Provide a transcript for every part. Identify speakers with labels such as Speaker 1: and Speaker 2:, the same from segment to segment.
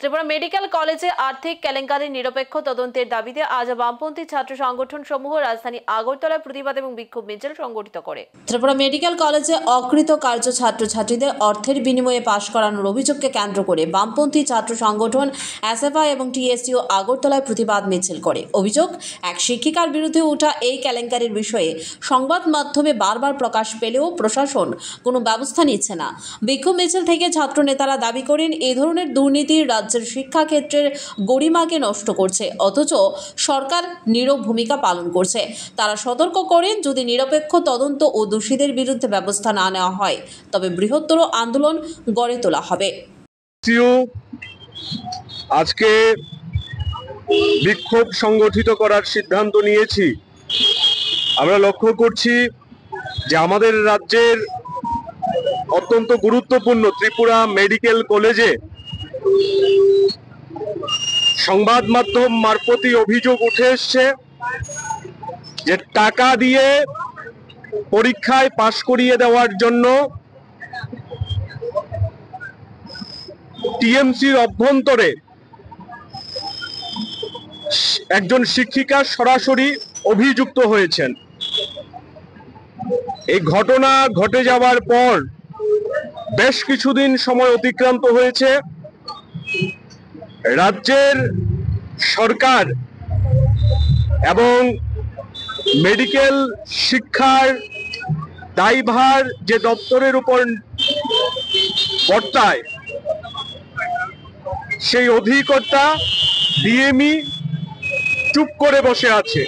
Speaker 1: Tripura medical কলেজে আর্থিক কেলেঙ্কারির নিরপেক্ষ তদন্তের দাবিতে আজ বামপন্থী ছাত্র সংগঠন সমূহ রাজধানী আগরতলায় প্রতিবাদ এবং বিক্ষোভ মিছিল সংগঠিত করে। ত্রিপুরা মেডিকেল কলেজে অকৃতকার্য ছাত্রছাত্রীদের অর্থের বিনিময়ে পাশ করানোর অভিযোগকে কেন্দ্র করে বামপন্থী ছাত্র সংগঠন এসএফআই এবং টিএসইউ আগরতলায় প্রতিবাদ মিছিল করে। অভিযোগ, এক শিক্ষিকার বিরুদ্ধে ওঠা এই কেলেঙ্কারির বিষয়ে সংবাদ মাধ্যমে বারবার প্রকাশ পেলেও প্রশাসন কোনো ব্যবস্থা নিচ্ছে না। বিক্ষোভ মিছিল থেকে ছাত্র নেতারা দাবি করেন, এই ধরনের দুর্নীতি রাজ্যের শিক্ষা ক্ষেত্রের গরিমাকে নষ্ট করছে, অথচ সরকার নীরব ভূমিকা পালন করছে। তারা সতর্ক করেন, যদি নিরপেক্ষ তদন্ত ও দোষীদের বিরুদ্ধে ব্যবস্থা না নেওয়া হয় তবে বৃহত্তর আন্দোলন গড়ে তোলা হবে।
Speaker 2: আজকে বিক্ষোভ সংগঠিত করার সিদ্ধান্ত নিয়েছি। আমরা লক্ষ্য করছি যে আমাদের রাজ্যের অত্যন্ত গুরুত্বপূর্ণ ত্রিপুরা মেডিকেল কলেজে সংবাদ মাধ্যম মারফতই অভিযোগ উঠে এসছে যে টাকা দিয়ে পরীক্ষায় পাশ করিয়ে দেওয়ার জন্য টিএমসির অভ্যন্তরে একজন শিক্ষিকা সরাসরি অভিযুক্ত হয়েছেন। এই ঘটনা ঘটে যাওয়ার পর বেশ কিছুদিন সময় অতিক্রান্ত হয়েছে। রাজ্যের সরকার এবং মেডিকেল শিক্ষার দায়ভার যে দপ্তরের উপর বর্তায়, সেই অধিকর্তা ডিএমই চুপ করে বসে আছে।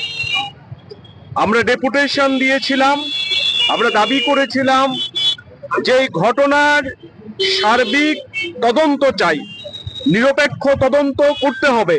Speaker 2: আমরা ডেপুটেশন দিয়েছিলাম, আমরা দাবি করেছিলাম যে এই ঘটনার সার্বিক তদন্ত চাই, নিরপেক্ষ তদন্ত করতে হবে।